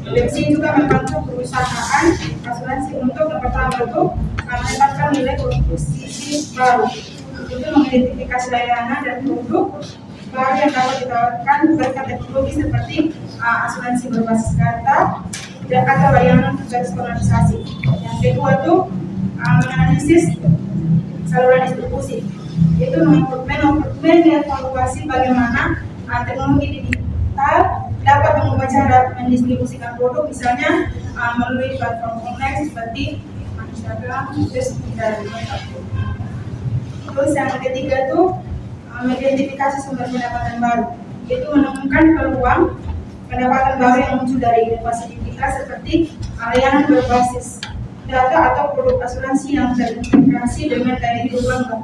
Bensin juga membantu perusahaan asuransi untuk yang pertama itu menetapkan nilai proposisi baru, itu mengidentifikasi layanan dan produk baru yang dapat ditawarkan berkat teknologi seperti asuransi berbasis data dan atau layanan personalisasi. Yang kedua itu menganalisis saluran distribusi, itu mengevaluasi bagaimana teknologi digital dapat mengubah cara mendistribusikan produk, misalnya melalui platform online seperti Instagram, Facebook, dan YouTube. Terus yang ketiga itu mengidentifikasi sumber pendapatan baru, itu menemukan peluang pendapatan baru yang muncul dari inovasi digital seperti layanan berbasis data atau produk asuransi yang terintegrasi dengan gaya hidup bangga.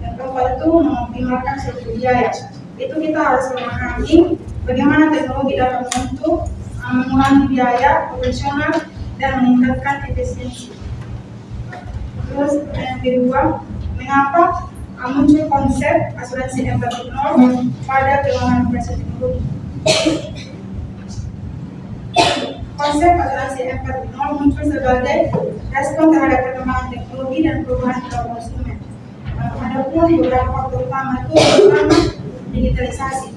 Yang keempat itu mengoptimalkan struktur biaya. Itu kita harus memahami bagaimana teknologi dapat membantu mengurangi biaya operasional dan meningkatkan efisiensi. Terus yang kedua, mengapa muncul konsep asuransi 4.0 pada keuangan operasi teknologi. Konsep asuransi 4.0 muncul sebagai respon terhadap perkembangan teknologi dan perubahan perilaku konsumen. Adapun beberapa faktor utama itu pertama, digitalisasi.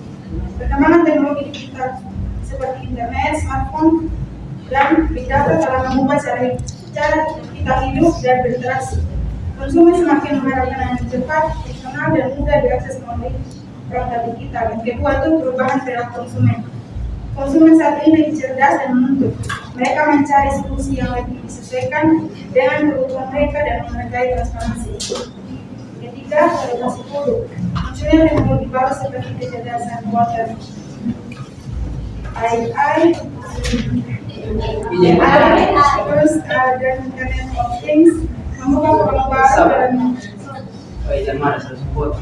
Perkembangan teknologi digital seperti internet, smartphone, dan big data telah mengubah cara kita hidup dan berinteraksi. Konsumen semakin mengharapkan yang cepat, personal, dan mudah diakses melalui perangkat digital. Yang kedua itu perubahan perilaku konsumen. Konsumen saat ini lebih cerdas dan menuntut. Mereka mencari solusi yang lebih disesuaikan dengan kebutuhan mereka dan menghargai transparansi. Ketiga, kualitas produk. Munculnya teknologi baru seperti kecerdasan buatan AI, terus dan Internet of Things membuka peluang baru dalam Jangan marah, saya sebut.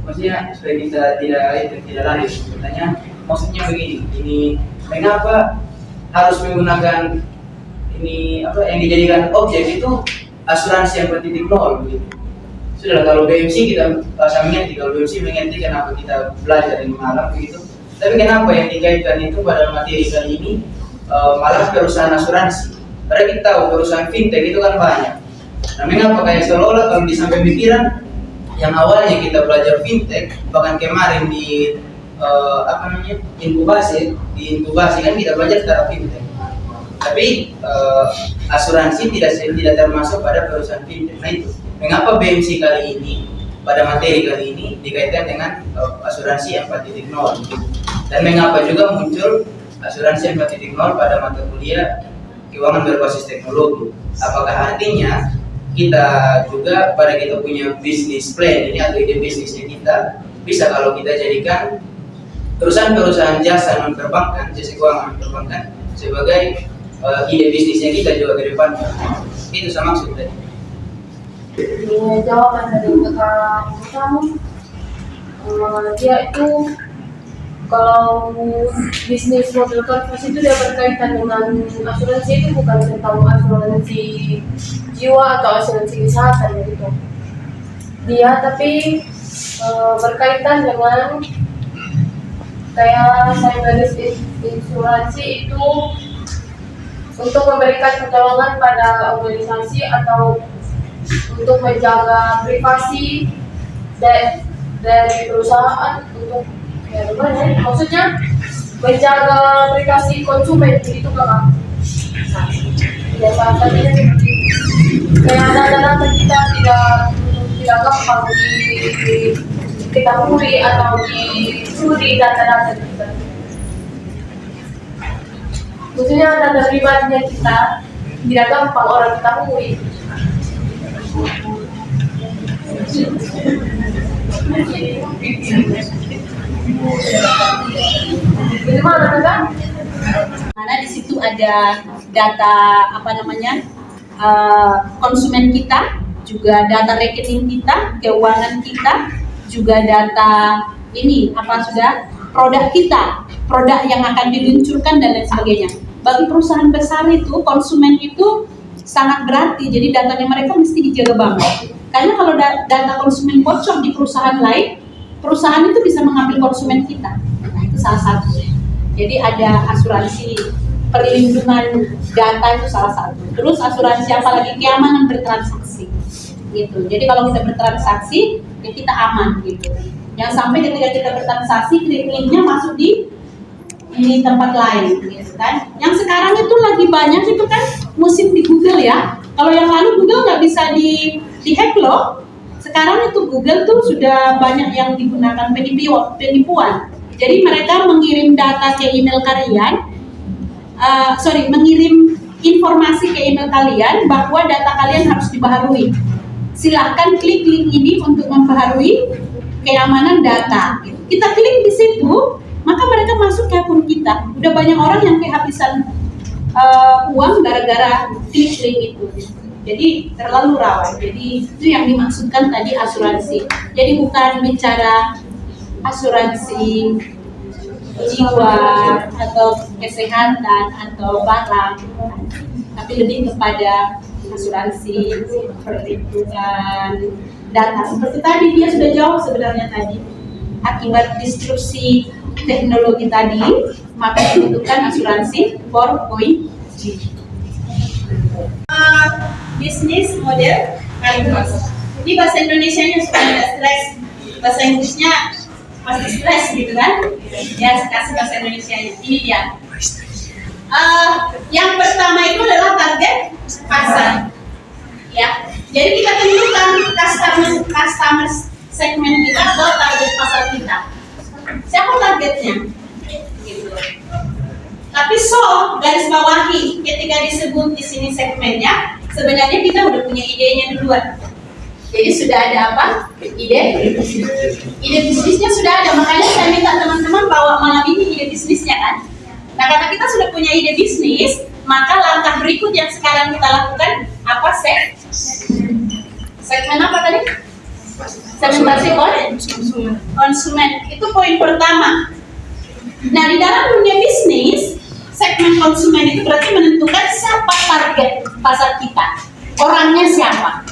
Maksudnya supaya kita tidak lanjut bertanya. Maksudnya begini, ini mengapa harus menggunakan ini apa yang dijadikan objek itu asuransi yang bertitik nol begitu. Sudah kalau BMC kita bahasa mengerti, kalau BMC mengerti kenapa kita belajar ini malam begitu. Tapi kenapa yang dikaitkan itu pada materi kali ini malah perusahaan asuransi? Karena kita tahu perusahaan fintech itu kan banyak. Nah, mengapa kayak seolah-olah kalau di sampai pikiran yang awalnya kita belajar fintech, bahkan kemarin di inkubasi kan kita belajar tentang fintech. Tapi asuransi tidak termasuk pada perusahaan fintech. Nah itu mengapa BMC kali ini pada materi kali ini dikaitkan dengan asuransi 4.0 dan mengapa juga muncul asuransi 4.0 pada mata kuliah keuangan berbasis teknologi. Apakah artinya kita juga pada kita punya bisnis plan ini atau ide bisnisnya kita bisa kalau kita jadikan perusahaan-perusahaan jasa non perbankan, jasa keuangan perbankan sebagai ide bisnisnya kita juga ke depan. Itu sama maksud tadi. Jawaban dari kakak kamu, dia itu kalau bisnis model korporasi itu dia berkaitan dengan asuransi, itu bukan tentang asuransi jiwa atau asuransi kesehatan gitu. Dia tapi berkaitan dengan kayak cyber insuransi itu untuk memberikan pertolongan pada organisasi atau untuk menjaga privasi dari perusahaan untuk ya gimana? Maksudnya menjaga privasi konsumen begitu kakak. Ya salah satunya seperti kayak data-data kita tidak gampang diketahui atau dicuri data-data kita. Maksudnya data pribadinya kita tidak gampang orang ketahui. Gimana kan? Mana di situ ada data apa namanya konsumen kita, juga data rekening kita, keuangan kita, juga data ini apa sudah produk kita, produk yang akan diluncurkan dan lain sebagainya. Bagi perusahaan besar itu konsumen itu sangat berarti, jadi datanya mereka mesti dijaga banget. Karena kalau data konsumen bocor di perusahaan lain, perusahaan itu bisa mengambil konsumen kita. Nah, itu salah satu. Jadi ada asuransi perlindungan data itu salah satu. Terus asuransi apalagi keamanan bertransaksi. Gitu. Jadi kalau kita bertransaksi, ya kita aman gitu. Yang sampai ketika kita bertransaksi, klik-kliknya masuk di tempat lain, gitu kan? Yang sekarang itu lagi banyak itu kan musim di Google ya. Kalau yang lalu Google nggak bisa di-hack loh. Sekarang itu Google tuh sudah banyak yang digunakan penipuan. Jadi mereka mengirim data ke email kalian, mengirim informasi ke email kalian bahwa data kalian harus dibaharui. Silahkan klik link ini untuk membaharui keamanan data. Kita klik di situ, maka mereka masuk ke akun kita. Udah banyak orang yang kehabisan uang gara-gara klik link itu. Jadi terlalu rawan. Jadi itu yang dimaksudkan tadi asuransi. Jadi bukan bicara asuransi jiwa atau kesehatan atau barang, tapi lebih kepada asuransi perlindungan data. Seperti tadi dia sudah jawab sebenarnya tadi. Akibat disrupsi teknologi tadi, maka dibutuhkan asuransi 4.0. Bisnis model kaligus. Ini bahasa Indonesianya sudah tidak stres, bahasa Inggrisnya masih stres gitu kan? Ya, kasih bahasa Indonesianya. Ini dia. Yang pertama itu adalah target pasar. Ya, jadi kita tentukan customer segmen kita atau target pasar kita. Siapa targetnya? Gitu. Tapi garis bawahi ketika disebut di sini segmennya, sebenarnya kita udah punya idenya duluan. Jadi sudah ada apa? Ide bisnisnya sudah ada. Makanya saya minta teman-teman bawa malam ini ide bisnisnya kan. Nah, karena kita sudah punya ide bisnis, maka langkah berikut yang sekarang kita lakukan apa? Segmen apa tadi? Segmentasi konsumen. Itu poin pertama. Nah, di dalam dunia bisnis, segmen konsumen itu berarti menentukan siapa target pasar kita. Orangnya siapa.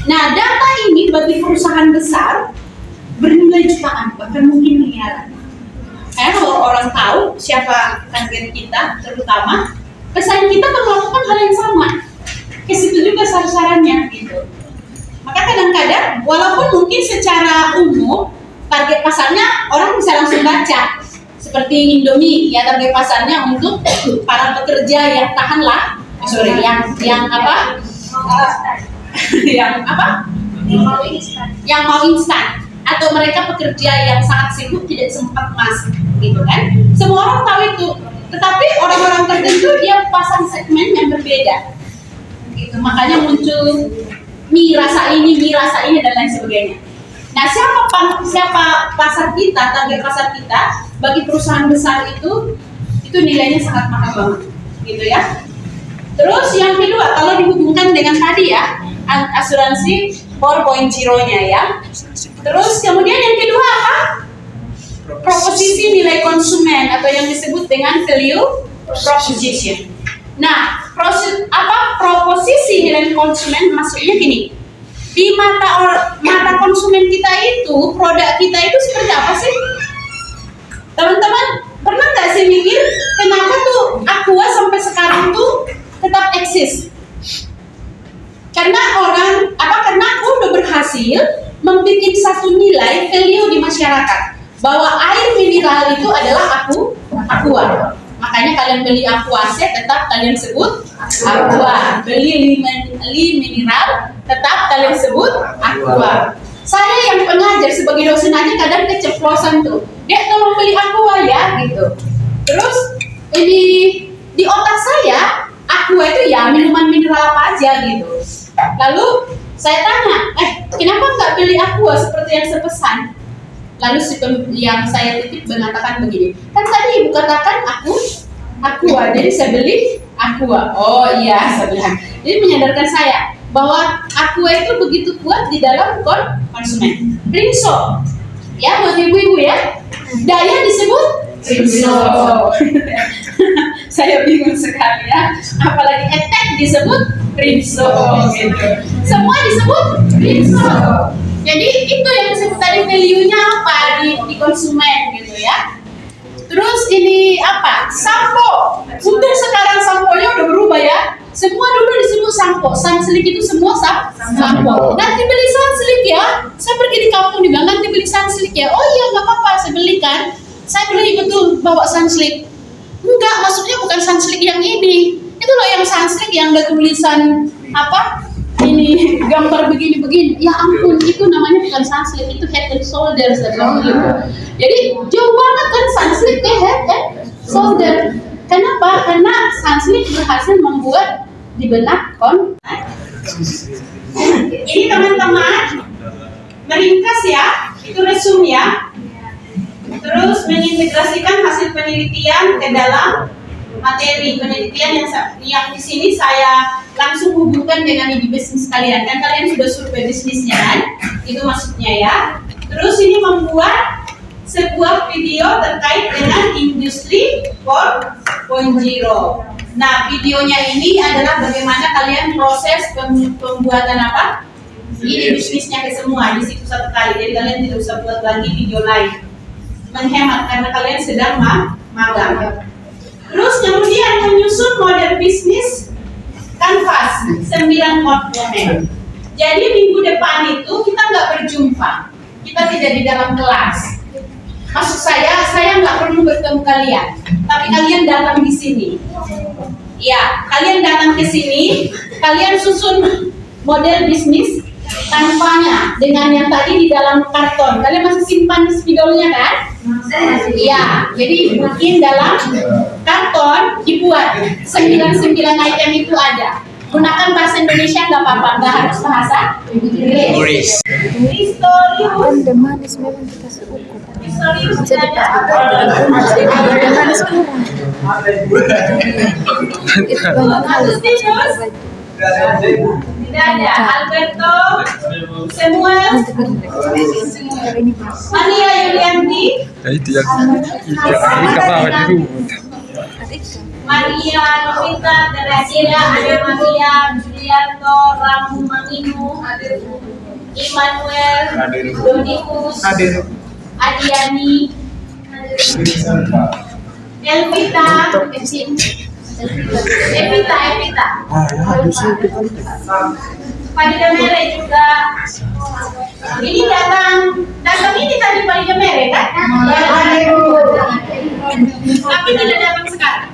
Nah, data ini bagi perusahaan besar bernilai jutaan, bahkan mungkin miliaran. Karena kalau orang tahu siapa target kita, terutama pesaing kita melakukan hal yang sama. Ke situ juga sasarannya gitu. Maka kadang-kadang walaupun mungkin secara umum target pasarnya orang bisa langsung baca. Seperti Indomie, ya target pasarnya untuk para pekerja yang tahanlah, yang apa? Yang mau instan, atau mereka pekerja yang sangat sibuk tidak sempat masuk, gitu kan? Semua orang tahu itu, tetapi orang-orang tertentu dia pasang segmen yang berbeda, gitu. Makanya muncul mie rasa ini dan lain sebagainya. Nah, siapa pasar kita, target pasar kita bagi perusahaan besar itu nilainya sangat mahal banget, gitu ya. Terus yang kedua, kalau dihubungkan dengan tadi ya, asuransi 4.0-nya ya. Terus kemudian yang kedua apa? Proposisi nilai konsumen atau yang disebut dengan value proposition. Nah, proposisi nilai konsumen maksudnya gini. Di mata konsumen kita itu, produk kita itu seperti apa sih? Teman-teman, pernah nggak sih mikir kenapa tuh Aqua sampai sekarang tuh tetap eksis? Karena aku udah berhasil membuat satu nilai value di masyarakat bahwa air mineral itu adalah Aqua. Makanya kalian beli Aquase tetap kalian sebut Aqua. Beli mineral tetap kalian sebut Aqua. Saya yang pengajar sebagai dosen aja kadang keceplosan tuh. Dek tolong beli Aqua ya gitu. Terus di otak saya Aqua itu ya minuman mineral apa aja gitu. Lalu Saya tanya, kenapa nggak beli Aqua seperti yang sepesan? Lalu si yang saya titip mengatakan begini, kan tadi ibu katakan Aqua, jadi saya beli Aqua. Oh iya, saya bilang. Jadi menyadarkan saya bahwa Aqua itu begitu kuat di dalam konsumen. Rinso, ya buat ibu-ibu ya, daya disebut Rinso. Saya bingung sekali ya, apalagi attack disebut Rinso. Gitu. Semua disebut Rinso. Jadi itu yang disebut tadi value-nya apa di konsumen gitu ya. Terus ini apa? Sampo. Untuk sekarang sampo-nya udah berubah ya. Semua dulu disebut sampo. Sunsilk itu semua sampo. Nanti beli Sunsilk ya. Saya pergi di kampung dibilang nanti beli Sunsilk ya. Oh iya nggak apa-apa, saya beli kan. Saya beli betul bawa Sunsilk. Enggak, maksudnya bukan Sunsilk yang ini. Itu loh yang Sunsilk yang ada tulisan apa? Ini gambar begini-begini. Ya ampun, itu namanya bukan Sunsilk, itu Head and Shoulders gitu. Jadi jauh banget kan Sunsilk ke Head and Shoulder. Kenapa? Karena Sunsilk berhasil membuat di benak Ini teman-teman meringkas ya, itu resume ya. Terus mengintegrasikan hasil penelitian ke dalam materi penelitian yang di sini saya langsung hubungkan dengan ide bisnis kalian. Kan kalian sudah survei bisnisnya kan? Itu maksudnya ya. Terus ini membuat sebuah video terkait dengan industri 4.0. Nah, videonya ini adalah bagaimana kalian proses pembuatan apa? Ide bisnisnya ke semua di situ satu kali. Jadi kalian tidak usah buat lagi video lain. Menghemat karena kalian sedang magang. Terus kemudian menyusun model bisnis kanvas 9 komponen. Jadi minggu depan itu kita nggak berjumpa, kita tidak di dalam kelas. Maksud saya nggak perlu bertemu kalian, tapi kalian datang di sini. Ya, kalian datang ke sini, kalian susun model bisnis kanvanya dengan yang tadi di dalam karton. Kalian masih simpan spidolnya kan? Iya, jadi bikin dalam karton dibuat 99 item itu ada. Gunakan bahasa Indonesia nggak apa-apa, nggak harus bahasa Inggris. Historius. Manis memang kita seukur. Historius tidak ada. Manis kurang. Agustinus tidak ada. Alberto Samuel Mania Yulianti Maria Novita Teresina ada Maria Julianto Ramu Manginu Immanuel Donikus Adiani Elvita Evita Padida Mere juga. Ini datang ini tadi Padida Mere kan? Tapi tidak datang sekarang.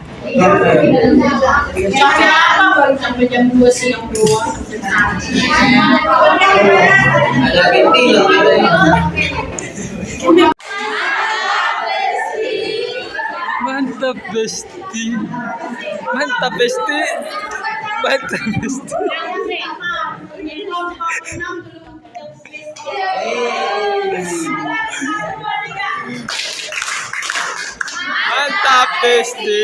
Sampai apa baru sampai jam 2 siang doang. Ada binti loh. Mantap besti, mantap besti, mantap besti. Mantap besti.